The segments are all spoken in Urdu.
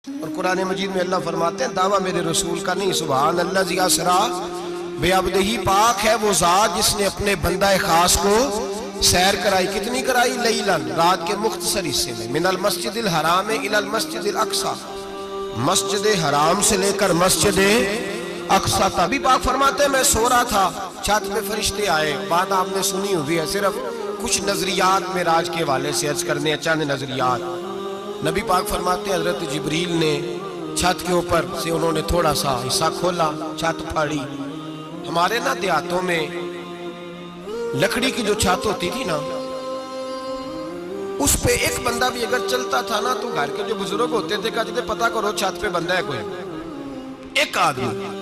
اور قرآن مجید میں اللہ فرماتے ہیں دعویٰ میرے رسول کا نہیں، سبحان اللہ ذی اسریٰ بعبدہ، پاک ہے وہ ذات جس نے اپنے بندہ خاص کو سیر کرائی۔ کتنی کرائی؟ لیلاً، رات کے مختصر حصے میں، من المسجد الحرام الی المسجد الاقصی، مسجد حرام سے لے کر مسجد اقصی تک۔ بھی پاک فرماتے ہیں میں سو رہا تھا، چھت پہ فرشتے آئے۔ بات آپ نے سنی ہوئی ہے، صرف کچھ نظریات معراج کے حوالے سے عرض کرنے ہیں، چند نظریات۔ نبی پاک فرماتے ہیں حضرت جبریل نے چھت کے اوپر سے انہوں نے تھوڑا سا حصہ کھولا، چھت پھاڑی۔ ہمارے نا دیہاتوں میں لکڑی کی جو چھت ہوتی تھی نا، اس پہ ایک بندہ بھی اگر چلتا تھا نا تو گھر کے جو بزرگ ہوتے تھے کہتے تھے پتہ کرو چھت پہ بندہ ہے کوئی۔ ایک آدمی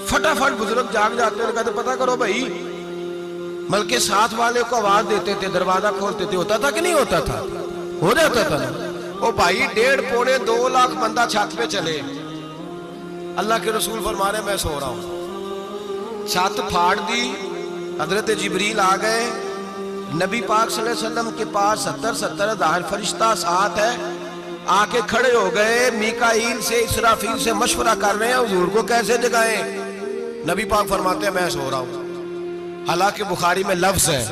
فٹافٹ بزرگ جاگ جاتے ہیں، کہتے پتہ کرو بھائی، بلکہ ساتھ والے کو آواز دیتے تھے، دروازہ کھولتے تھے۔ ہوتا تھا کہ نہیں ہوتا تھا؟ ہو جاتا تھا نا۔ او بھائی 1.5 پونے 2 لاکھ بندہ چھت پہ چلے، اللہ کے رسول فرما رہے میں سو رہا ہوں، چھت پھاڑ دی، حضرت جبریل آ گئے، نبی پاک صلی اللہ علیہ وسلم کے پاس 70 ہزار فرشتہ ساتھ ہے، آ کے کھڑے ہو گئے، میکائیل سے اسرافیل سے مشورہ کر رہے ہیں حضور کو کیسے جگائیں۔ نبی پاک فرماتے ہیں میں سو رہا ہوں۔ حالانکہ بخاری میں لفظ ہے،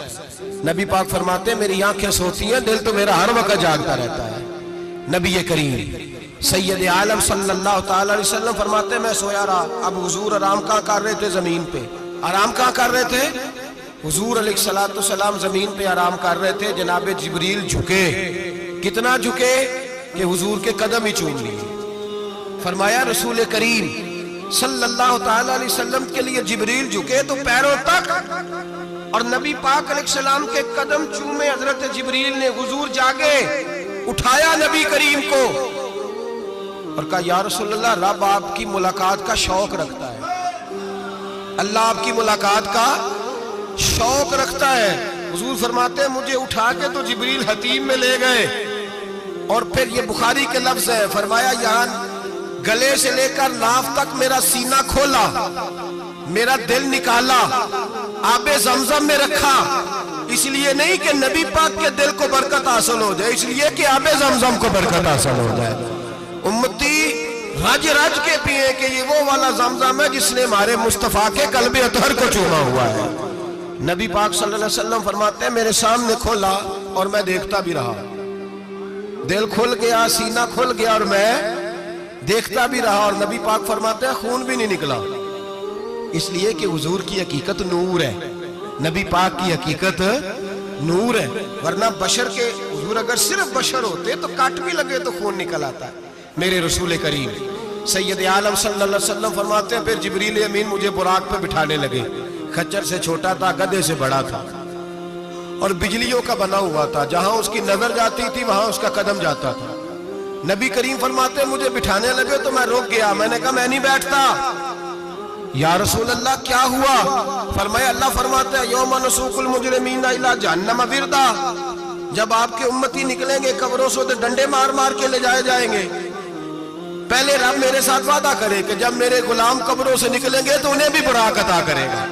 نبی پاک فرماتے ہیں میری آنکھیں سوتی ہیں، دل تو میرا ہر وقت جاگتا رہتا ہے۔ نبی کریم سید عالم صلی اللہ تعالی علیہ وسلم فرماتے ہیں میں سویا رہا۔ اب حضور آرام کہاں کر رہے تھے؟ زمین پہ۔ آرام کہاں کر رہے تھے؟ حضور علیہ السلام زمین پہ آرام کر رہے تھے، جناب جبریل جھکے۔ کتنا جھکے کہ حضور کے قدم ہی چوم لیے۔ فرمایا رسول کریم صلی اللہ تعالی علیہ وسلم کے لیے جبریل جھکے تو پیروں تک، اور نبی پاک علیہ السلام کے قدم چومے حضرت جبریل نے۔ حضور جاگے، اٹھایا نبی کریم کو اور کہا یا رسول اللہ، رب آپ کی ملاقات کا شوق رکھتا ہے، اللہ آپ کی ملاقات کا شوق رکھتا ہے۔ حضور فرماتے ہیں مجھے اٹھا کے تو جبریل حتیم میں لے گئے، اور پھر یہ بخاری کے لفظ ہے، فرمایا یہاں گلے سے لے کر ناف تک میرا سینہ کھولا، میرا دل نکالا، آب زمزم میں رکھا، اس لیے نہیں کہ نبی پاک کے دل کو برکت حاصل ہو جائے، اس لیے کہ آب زمزم کو برکت حاصل ہو جائے۔ امتی رج رج کے پیئے کہ یہ وہ والا زمزم ہے جس نے ہمارے مصطفیٰ کے قلب اطہر کو چوما ہوا ہے۔ نبی پاک صلی اللہ علیہ وسلم فرماتے ہیں میرے سامنے کھولا اور میں دیکھتا بھی رہا، دل کھل گیا، سینہ کھل گیا اور میں دیکھتا بھی رہا، اور نبی پاک فرماتے ہیں خون بھی نہیں نکلا، اس لیے کہ حضور کی حقیقت نور ہے، نبی پاک کی حقیقت نور ہے۔ ورنہ بشر کے حضور اگر صرف بشر ہوتے تو کٹ بھی لگے تو خون نکل آتا ہے۔ میرے رسول کریم سید عالم صلی اللہ علیہ وسلم فرماتے ہیں پھر جبریل امین مجھے براق پہ بٹھانے لگے۔ خچر سے چھوٹا تھا، گدھے سے بڑا تھا، اور بجلیوں کا بنا ہوا تھا، جہاں اس کی نظر جاتی تھی وہاں اس کا قدم جاتا تھا۔ نبی کریم فرماتے ہیں مجھے بٹھانے لگے تو میں رک گیا، میں نے کہا میں نہیں بیٹھتا۔ یا رسول اللہ کیا ہوا؟ فرمایا اللہ فرماتا ہے یوم نسوق المجرمین الی جہنم وردا، جب آپ کے امتی نکلیں گے قبروں سے تو ڈنڈے مار مار کے لے جائے جائیں گے۔ پہلے رب میرے ساتھ وعدہ کرے کہ جب میرے غلام قبروں سے نکلیں گے تو انہیں بھی براق عطا کرے گا،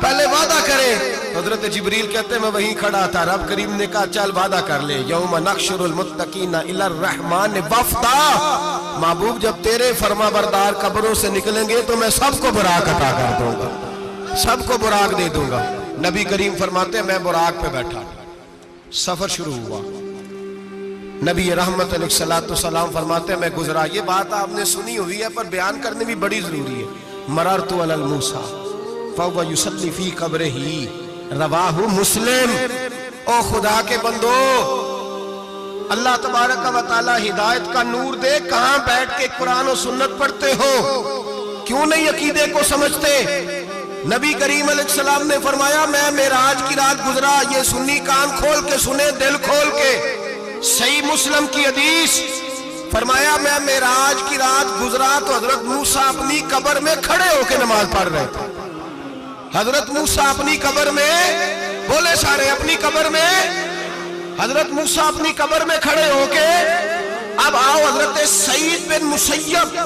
پہلے وعدہ کرے۔ حضرت جبریل کہتے ہیں میں وہیں کھڑا تھا، رب کریم نے کہا چل وعدہ کر لے، یوم نحشر المتقین الی الرحمن وفدا، محبوب جب تیرے فرما بردار قبروں سے نکلیں گے تو میں سب کو براق عطا کر دوں گا، سب کو براق دے دوں گا۔ نبی کریم فرماتے ہیں میں براق پہ بیٹھا، سفر شروع ہوا۔ نبی رحمت علیہ السلام فرماتے ہیں میں گزرا۔ یہ بات آپ نے سنی ہوئی ہے پر بیان کرنے بھی بڑی ضروری ہے۔ مررت علی الموسیٰ فَهُوَ يُصَلِّ فِي قَبْرِهِ رواہ مسلم۔ او خدا کے بندو، اللہ تبارک و تعالی ہدایت کا نور دے، کہاں بیٹھ کے قرآن و سنت پڑھتے ہو؟ کیوں نہیں عقیدے کو سمجھتے؟ نبی کریم علیہ السلام نے فرمایا میں معراج کی رات گزرا، یہ سنی کان کھول کے سنے، دل کھول کے، صحیح مسلم کی حدیث۔ فرمایا میں معراج کی رات گزرا تو حضرت موسیٰ اپنی قبر میں کھڑے ہو کے نماز پڑھ رہے تھے۔ حضرت موسیٰ اپنی قبر میں، بولے سارے اپنی قبر میں، حضرت موسیٰ اپنی قبر میں کھڑے ہو کے۔ اب آؤ حضرت سعید بن مسیب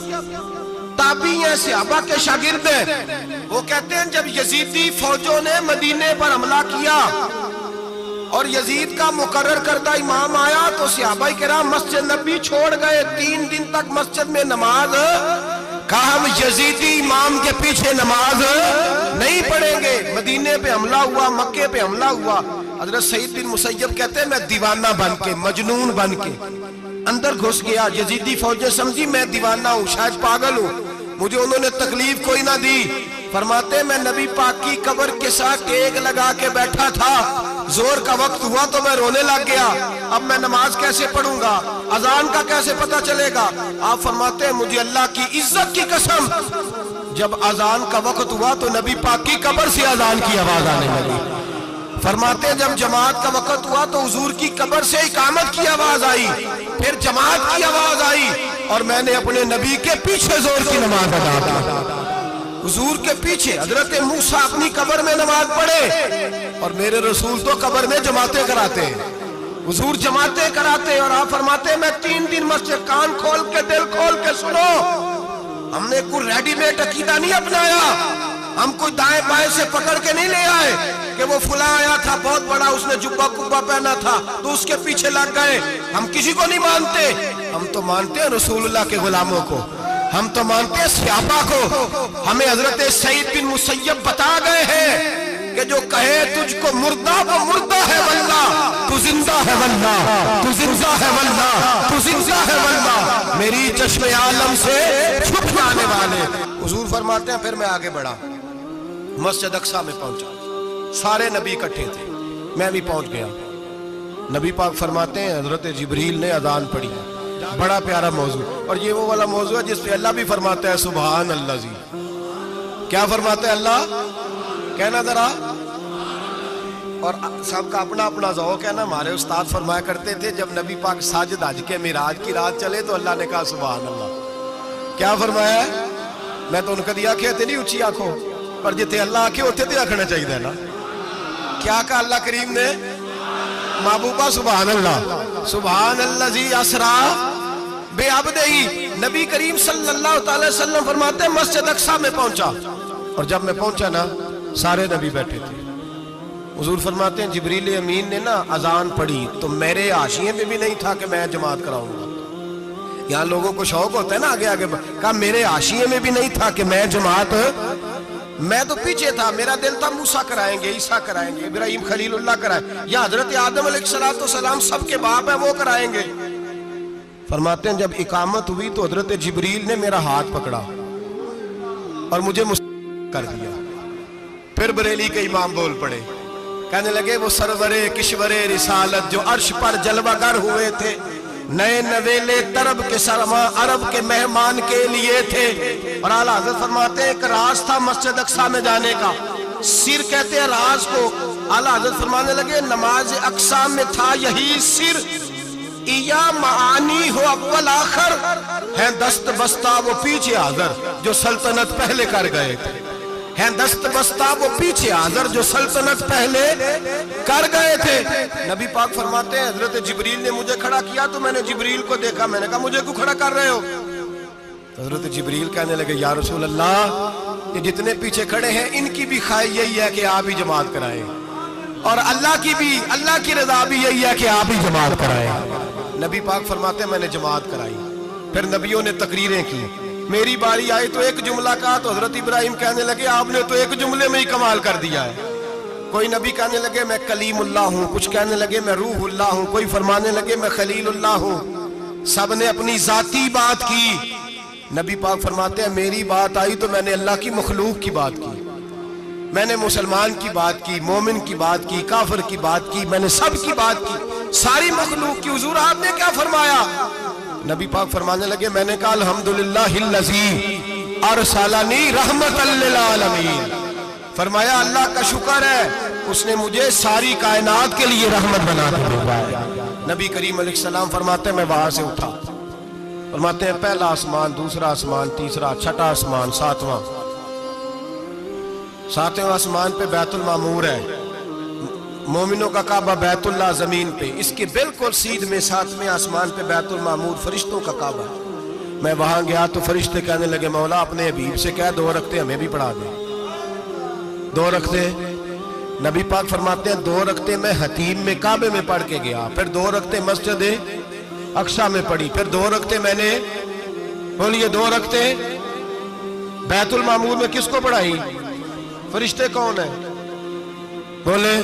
تابعی ہیں، صحابہ کے شاگرد ہیں، وہ کہتے ہیں جب یزیدی فوجوں نے مدینے پر حملہ کیا اور یزید کا مقرر کردہ امام آیا تو صحابہ کرام مسجد نبی چھوڑ گئے، 3 دن تک مسجد میں نماز، کہا ہم یزیدی امام کے پیچھے نماز نہیں پڑھیں گے۔ مدینے پہ حملہ ہوا، مکے پہ حملہ ہوا، حضرت سعید بن مسیب کہتے ہیں میں دیوانہ بن کے، مجنون بن کے اندر گھس گیا۔ یزیدی فوجیں سمجھی میں دیوانہ ہوں، شاید پاگل ہوں، مجھے انہوں نے تکلیف کوئی نہ دی۔ فرماتے میں نبی پاک کی قبر کے ساتھ ٹیک لگا کے بیٹھا تھا، زور کا وقت ہوا تو میں رونے لگ گیا، اب میں نماز کیسے پڑھوں گا، اذان کا کیسے پتہ چلے گا؟ آپ فرماتے ہیں مجھے اللہ کی عزت کی قسم، جب اذان کا وقت ہوا تو نبی پاک کی قبر سے اذان کی آواز آنے لگی۔ فرماتے ہیں جب جماعت کا وقت ہوا تو حضور کی قبر سے اقامت کی آواز آئی، پھر جماعت کی آواز آئی، اور میں نے اپنے نبی کے پیچھے زور کی نماز ادا کی۔ حضور کے پیچھے حضرت موسیٰ اپنی قبر میں نماز پڑھے، اور میرے رسول تو قبر میں جماعتیں کراتے ہیں، حضور جماعتیں کراتے، اور آپ فرماتے ہیں میں 3 دن مسجد، کان کھول کے دل کھول کے سنو، ہم نے کوئی ریڈی میڈ عقیدہ نہیں اپنایا، ہم کوئی دائیں بائیں سے پکڑ کے نہیں لے آئے کہ وہ فلاں آیا تھا بہت بڑا، اس نے جبہ کبہ پہنا تھا تو اس کے پیچھے لگ گئے۔ ہم کسی کو نہیں مانتے، ہم تو مانتے ہیں رسول اللہ کے غلاموں کو، ہم تو مانتے ہیں صحابہ کو۔ ہمیں حضرت سعید بن مسیب بتا گئے ہیں کہ جو کہے تجھ کو مردہ وہ مردہ ہے واللہ، تو زندہ ہے واللہ، تو زندہ ہے واللہ، تو زندہ ہے واللہ، میری چشم عالم سے چھپ جانے والے۔ حضور فرماتے ہیں پھر میں آگے بڑھا، مسجد اقصیٰ میں پہنچا، سارے نبی اکٹھے تھے، میں بھی پہنچ گیا۔ نبی پاک فرماتے ہیں حضرت جبریل نے اذان پڑھی، بڑا پیارا موضوع، اور یہ وہ والا موضوع ہے جس پہ اللہ بھی فرماتا ہے سبحان اللہ جی۔ کیا فرماتا ہے اللہ؟ کہنا ذرا، اور سب کا اپنا اپنا ذوق ہے نا۔ ہمارے استاد فرمایا کرتے تھے جب نبی پاک ساجد حج کے معراج کی رات چلے تو اللہ نے کہا سبحان اللہ۔ کیا فرمایا ہے؟ میں تو ان کا دیا کہتے نہیں اچھی آنکھوں پر جتے اللہ آنکھیں ہوتے تھے آنکھنا چاہیے نا۔ کیا کہا اللہ کریم نے؟ محبوبہ سبحان اللہ، سبحان الذی اسرا بعبدہ۔ نبی کریم صلی اللہ علیہ وسلم فرماتے ہیں مسجد اقصیٰ میں پہنچا، اور جب میں پہنچا نا سارے نبی بیٹھے تھے۔ حضور فرماتے ہیں جبریل امین نے نا اذان پڑھی تو میرے حاشیے میں بھی نہیں تھا کہ میں جماعت کراؤں گا۔ یہاں لوگوں کو شوق ہوتا ہے نا آگے آگے، کہا میرے حاشیے میں بھی نہیں تھا کہ میں جماعت، میں تو پیچھے تھا، میرا دل تھا موسیٰ کرائیں گے، عیسیٰ کرائیں گے، ابراہیم خلیل اللہ کرائیں، یا حضرت آدم علیہ السلام سب کے باپ ہیں وہ کرائیں گے۔ فرماتے ہیں جب اقامت ہوئی تو حضرت جبریل نے میرا ہاتھ پکڑا اور مجھے کر دیا۔ پھر بریلی کے امام بول پڑے، کہنے لگے وہ سرور کشور رسالت جو عرش پر جلوہ گر ہوئے تھے، نئے نویلے طرب کے سرما عرب کے مہمان کے لیے تھے۔ اور اعلیٰ حضرت فرماتے ہیں ایک راز تھا مسجد اقصیٰ میں جانے کا، سر کہتے ہیں راز کو۔ اعلیٰ حضرت فرمانے لگے نماز اقصیٰ میں تھا یہی سر، یا معانی ہو اول آخر، ہیں دست بستہ وہ پیچھے حاضر جو سلطنت پہلے کر گئے تھے، ہیں دست بستہ وہ پیچھے حاضر جو سلطنت پہلے کر گئے تھے۔ نبی پاک فرماتے ہیں حضرت جبریل نے مجھے کھڑا کیا تو میں نے جبریل کو دیکھا، میں نے کہا مجھے کیوں کھڑا کر رہے ہو؟ حضرت جبریل کہنے لگے یا رسول اللہ یہ جتنے پیچھے کھڑے ہیں ان کی بھی خواہش یہی ہے کہ آپ ہی جماعت کرائیں، اور اللہ کی رضا بھی یہی ہے کہ آپ ہی جماعت کرائیں۔ نبی پاک فرماتے ہیں میں نے جماعت کرائی، پھر نبیوں نے تقریریں کی، میری باری آئی تو ایک جملہ کہا تو حضرت ابراہیم کہنے لگے آپ نے تو ایک جملے میں ہی کمال کر دیا ہے۔ کوئی نبی کہنے لگے میں کلیم اللہ ہوں، کچھ کہنے لگے میں روح اللہ ہوں، کوئی فرمانے لگے میں خلیل اللہ ہوں، سب نے اپنی ذاتی بات کی۔ نبی پاک فرماتے ہیں میری بات آئی تو میں نے اللہ کی مخلوق کی بات کی، میں نے مسلمان کی بات کی، مومن کی بات کی، کافر کی بات کی، میں نے سب کی بات کی، ساری مخلوق کی۔ حضور آپ نے کیا فرمایا؟ نبی پاک فرمانے لگے میں نے کہا الحمدللہ الذی ارسلنی رحمت للعالمین، فرمایا اللہ کا شکر ہے اس نے مجھے ساری کائنات کے لیے رحمت بنا کے بھیجا ہے۔ نبی کریم علیہ السلام فرماتے ہیں میں وہاں سے اٹھا، فرماتے ہیں پہلا آسمان، دوسرا آسمان، تیسرا، چھٹا آسمان، ساتواں آسمان پہ بیت المعمور ہے، مومنوں کا کعبہ بیت اللہ زمین پہ، اس کے بالکل سیدھ میں 7ویں آسمان پہ بیت المعمور فرشتوں کا کعبہ۔ میں وہاں گیا تو فرشتے کہنے لگے مولا اپنے حبیب سے کہہ 2 رکعتیں ہمیں بھی پڑھا دے، 2 رکعتیں نبی پاک فرماتے ہیں 2 رکعتیں میں حتیم میں کعبے میں پڑھ کے گیا، پھر 2 رکعتیں مسجد اقصی میں پڑھی، پھر 2 رکعتیں میں نے بولیے 2 رکعتیں بیت المعمور میں کس کو پڑھائی؟ فرشتے کون ہیں بولے؟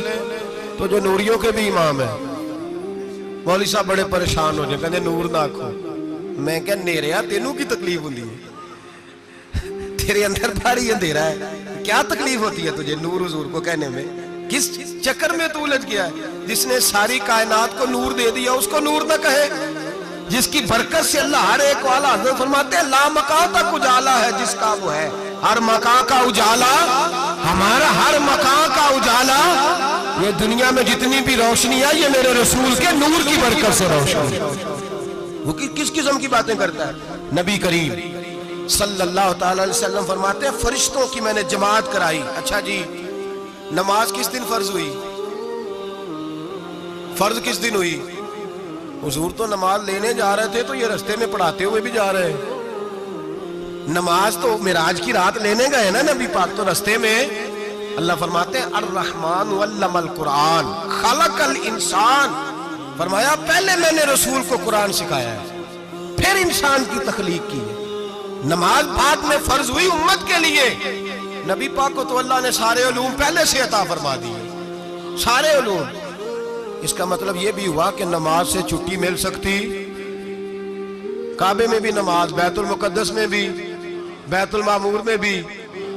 تو جو نوریوں کے بھی امام ہیں۔ مولوی صاحب بڑے پریشان ہو جائے، کہتے نور نہ آکھو۔ میں کہ نیریا تینوں کی تکلیف ہوتی ہے، تیرے اندر بھاری اندھیرا ہے، کیا تکلیف ہوتی ہے تجھے نور حضور کو کہنے میں؟ کس چکر میں تو الجھ گیا ہے؟ جس نے ساری کائنات کو نور دے دیا اس کو نور نہ کہے؟ جس کی برکت سے اللہ ہر ایک والا، حضرت فرماتے ہیں لا مکان تک اجالا ہے جس کا وہ ہے، ہر مکان کا اجالا ہمارا، ہر مکان کا اجالا، یہ دنیا میں جتنی بھی روشنی ہے یہ میرے رسول کے نور کی برکت سے روشنی ہے۔ وہ کس قسم کی باتیں کرتا ہے؟ نبی کریم صلی اللہ تعالی علیہ وسلم فرماتے ہیں فرشتوں کی میں نے جماعت کرائی۔ اچھا جی، نماز کس دن فرض ہوئی؟ فرض کس دن ہوئی؟ حضور تو نماز لینے جا رہے تھے تو یہ رستے میں پڑھاتے ہوئے بھی جا رہے ہیں۔ نماز تو معراج کی رات لینے گئے نا نبی پاک، تو رستے میں اللہ فرماتے ہیں الرحمن علم القرآن خلق الانسان، فرمایا پہلے میں نے رسول کو قرآن سکھایا ہے پھر انسان کی تخلیق کی ہے۔ نماز بعد میں فرض ہوئی امت کے لیے، نبی پاک کو تو اللہ نے سارے علوم پہلے سے عطا فرما دیے، سارے علوم۔ اس کا مطلب یہ بھی ہوا کہ نماز سے چھٹی مل سکتی، کعبے میں بھی نماز، بیت المقدس میں بھی، بیت المعمور میں بھی،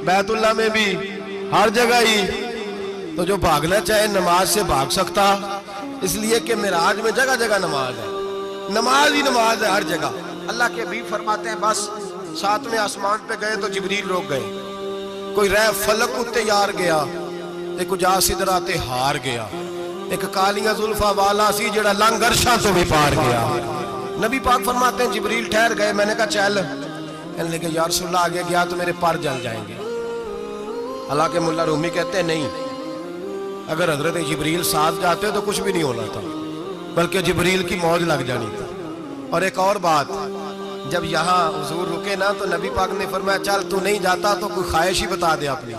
بیت اللہ میں بھی، ہر جگہ ہی۔ تو جو بھاگنا چاہے نماز سے بھاگ سکتا، اس لیے کہ معراج میں جگہ جگہ نماز ہے، نماز ہی نماز ہے ہر جگہ۔ اللہ کے حبیب فرماتے ہیں بس 7ویں آسمان پہ گئے تو جبریل روک گئے، کوئی رہ فلک اتے یار گیا، ایک جا سدراتے ہار گیا، ایک کالیاں زلفا والا سی جڑا لنگ عرشاں تو بھی پار گیا۔ نبی پاک فرماتے ہیں جبریل ٹھہر گئے، میں نے کہا چل، کہنے لگے یا رسول اللہ آگے گیا تو میرے پر جل جائیں گے۔ حالانکہ ملا رومی کہتے ہیں نہیں، اگر حضرت جبریل ساتھ جاتے تو کچھ بھی نہیں ہونا تھا، بلکہ جبریل کی موج لگ جانی تھی۔ اور ایک اور بات، جب یہاں حضور رکے نا تو نبی پاک نے فرمایا چل تو نہیں جاتا تو کوئی خواہش ہی بتا دے اپنی۔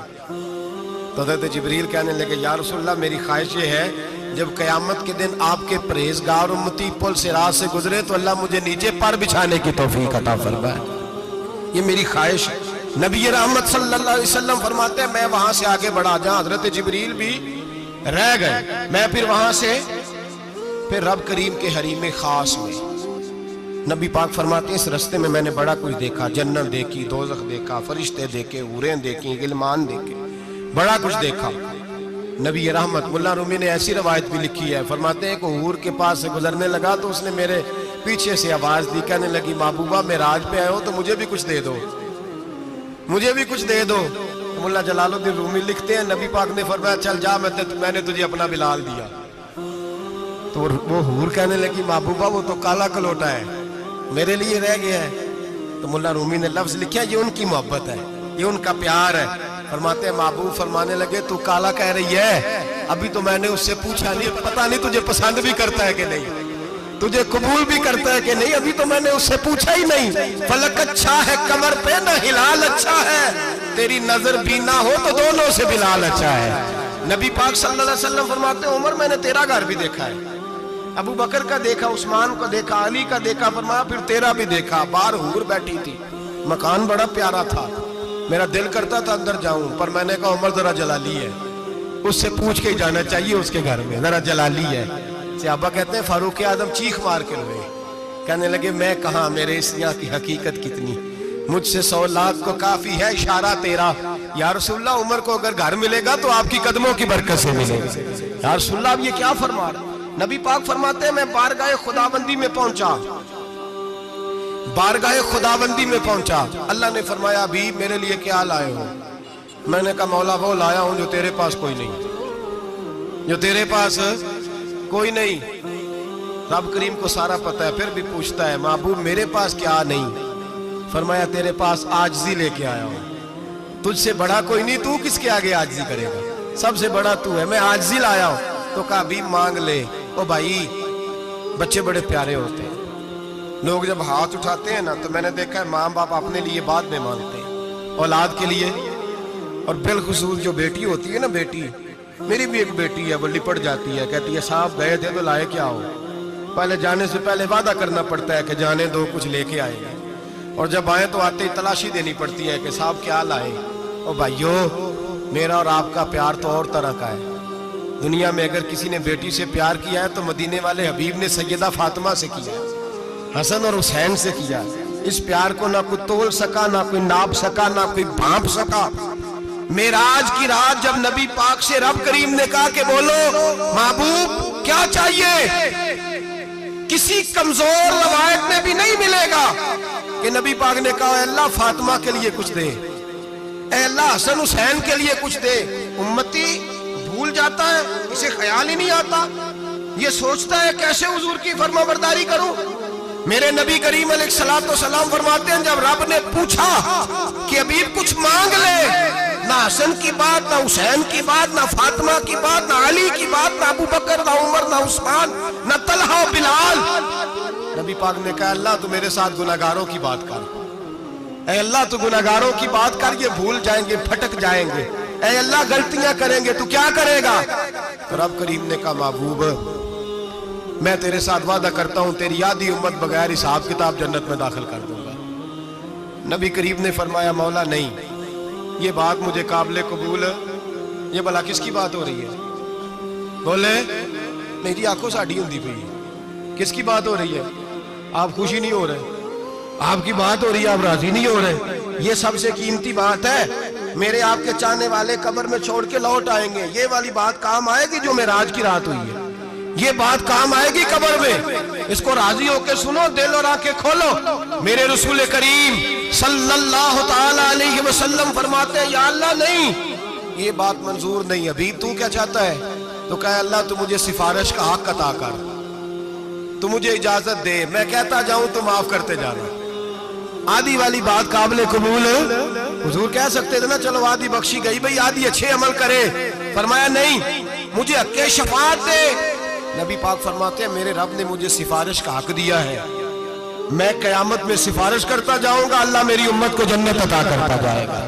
تو حضرت جبریل کہنے لگے یا رسول اللہ میری خواہش یہ ہے جب قیامت کے دن آپ کے پرہیزگار امتی پل صراط سے گزرے تو اللہ مجھے نیچے پر بچھانے کی توفیق عطا فرمائے، یہ میری خواہش ہے۔ نبی رحمت صلی اللہ علیہ وسلم فرماتے ہیں میں وہاں سے آگے بڑھا جہاں حضرت جبریل بھی رہ گئے، میں پھر وہاں سے پھر رب کریم کے حریم خاص میں۔ نبی پاک فرماتے ہیں اس رستے میں نے بڑا کچھ دیکھا، جنت دیکھی، دوزخ دیکھا، فرشتے دیکھے، حوریں دیکھی، غلمان دیکھے، بڑا کچھ دیکھا۔ نبی رحمت ملا رومی نے ایسی روایت بھی لکھی ہے، فرماتے ہیں کہ حور کے پاس سے گزرنے لگا تو اس نے میرے پیچھے سے آواز دی، کہنے لگی محبوبہ معراج پہ آئے ہو تو مجھے بھی کچھ دے دو، مجھے بھی کچھ دے دو۔ ملا جلال الدین رومی لکھتے ہیں نبی پاک نے فرمایا چل جا میں نے تجھے اپنا بلال دیا۔ تو وہ حور کہنے لگی محبوبہ وہ تو کالا کلوٹا ہے، میرے لیے رہ گیا ہے۔ تو ملا رومی نے لفظ لکھا یہ ان کی محبت ہے، یہ ان کا پیار ہے۔ فرماتے ہیں محبوب فرمانے لگے تو کالا کہہ رہی ہے، ابھی تو میں نے اس سے پوچھا نہیں، پتہ نہیں تجھے پسند بھی کرتا ہے کہ نہیں، تجھے قبول بھی کرتا ہے کہ نہیں، ابھی تو میں نے اس سے پوچھا ہی نہیں۔ فلک اچھا ہے کمر پہ نہ ہلال اچھا ہے، تیری نظر بھی نہ ہو تو دونوں سے بلال اچھا ہے۔ نبی پاک صلی اللہ علیہ وسلم فرماتے ہیں عمر میں نے تیرا گھر بھی دیکھا ہے، ابو بکر کا دیکھا، عثمان کو دیکھا، علی کا دیکھا، فرمایا پھر تیرا بھی دیکھا، باہر حور بیٹھی تھی، مکان بڑا پیارا تھا، میرا دل کرتا تھا اندر جاؤں، پر میں نے کہا عمر ذرا جلالی ہے، اس سے پوچھ کے ہی جانا چاہیے اس کے گھر میں، ذرا جلالی ہے۔ صحابہ کہتے ہیں فاروق اعظم چیخ مار کے روئے، کہنے لگے میں کہاں، میرے اس یہاں کی حقیقت کتنی، مجھ سے 100 لاکھ کو کافی ہے اشارہ تیرا۔ یا رسول اللہ عمر کو اگر گھر ملے گا تو آپ کی قدموں کی برکت سے ملے گا۔ یا رسول اللہ اب یہ کیا فرما رہا؟ نبی پاک فرماتے ہیں میں بارگاہ خداوندی میں پہنچا، بارگاہ خداوندی میں پہنچا، اللہ نے فرمایا ابھی میرے لیے کیا لائے ہو؟ میں نے کہا مولا وہ لایا ہوں جو تیرے پاس کوئی نہیں، جو تیرے پاس کوئی نہیں۔ رب کریم کو سارا پتہ ہے، پھر بھی پوچھتا ہے محبوب میرے پاس کیا نہیں؟ فرمایا تیرے پاس عاجزی لے کے آیا ہوں، تجھ سے بڑا کوئی نہیں، تو کس کے آگے عاجزی کرے گا، سب سے بڑا تو ہے، میں عاجزی لایا ہوں۔ تو کہا بھی مانگ لے۔ او بھائی بچے بڑے پیارے ہوتے ہیں، لوگ جب ہاتھ اٹھاتے ہیں نا تو میں نے دیکھا ہے ماں باپ اپنے لیے بعد میں مانگتے ہیں، اولاد کے لیے، اور بالخصوص جو بیٹی ہوتی ہے نا، بیٹی میری بھی ایک بیٹی ہے، وہ لپٹ جاتی ہے، کہتی ہے صاحب گئے تھے تو لائے کیا ہو؟ پہلے جانے سے پہلے وعدہ کرنا پڑتا ہے کہ جانے دو کچھ لے کے آئے گا، اور جب آئے تو آتے ہی تلاشی دینی پڑتی ہے کہ صاحب کیا لائے۔ اور بھائیو، میرا اور آپ کا پیار تو اور طرح کا ہے۔ دنیا میں اگر کسی نے بیٹی سے پیار کیا ہے تو مدینے والے حبیب نے سیدہ فاطمہ سے کیا، حسن اور حسین سے کیا۔ اس پیار کو نہ کوئی تول سکا، نہ کوئی ناپ سکا، نہ کوئی بھانپ سکا۔ معراج کی رات جب نبی پاک سے رب کریم نے کہا کہ بولو محبوب کیا چاہیے، کسی کمزور روایت میں بھی نہیں ملے گا کہ نبی پاک نے کہا اے اللہ فاطمہ کے لیے کچھ دے، اے اللہ حسن حسین کے لیے کچھ دے۔ امتی بھول جاتا ہے، اسے خیال ہی نہیں آتا، یہ سوچتا ہے کیسے حضور کی فرما برداری کروں۔ میرے نبی کریم علیہ الصلوۃ والسلام فرماتے ہیں جب رب نے پوچھا کہ حبیب کچھ مانگ لے، نہ حسن کی بات، نہ حسین کی بات، نہ فاطمہ کی بات، نہ علی کی بات، نہ ابو بکر، نہ عمر، نہ عثمان، نہ طلحہ بلال، نبی پاک نے کہا اللہ تو میرے ساتھ گناہگاروں کی بات کر، اے اللہ تو گناہگاروں کی بات کر، یہ بھول جائیں گے، پھٹک جائیں گے، اے اللہ غلطیاں کریں گے تو کیا کرے گا؟ تو رب کریم نے کہا محبوب میں تیرے ساتھ وعدہ کرتا ہوں تیری آدھی امت بغیر حساب کتاب جنت میں داخل کر دوں گا۔ نبی کریم نے فرمایا مولا نہیں، یہ بات مجھے قابل قبول ہے، یہ بھلا کس کی بات ہو رہی ہے؟ بولے میری آنکھوں ساڑھی ہوندی پئی ہے، کس کی بات ہو رہی ہے؟ آپ خوشی نہیں ہو رہے، آپ کی بات ہو رہی ہے، آپ راضی نہیں ہو رہے۔ یہ سب سے قیمتی بات ہے، میرے آپ کے چاہنے والے قبر میں چھوڑ کے لوٹ آئیں گے، یہ والی بات کام آئے گی جو معراج کی رات ہوئی ہے، یہ بات کام آئے گی قبر میں۔ اس کو راضی ہو کے سنو، دل اور آنکھیں کھولو۔ میرے رسول کریم صلی اللہ تعالی علیہ وسلم فرماتے ہیں یا اللہ نہیں، یہ بات منظور نہیں، حبیب تو کیا چاہتا ہے؟ تو کہا اللہ تو مجھے سفارش کا حق عطا کر، تو مجھے اجازت دے، میں کہتا جاؤں تو معاف کرتے جانا۔ آدھی والی بات قابل قبول ہے؟ حضور کہہ سکتے تھے نا چلو آدھی بخشی گئی بھئی آدھی اچھے عمل کرے، فرمایا نہیں مجھے حق شفاعت دے۔ نبی پاک فرماتے ہیں میرے رب نے مجھے سفارش کا حق دیا ہے، میں قیامت میں سفارش کرتا جاؤں گا، اللہ میری امت کو جنت عطا کرتا جائے گا۔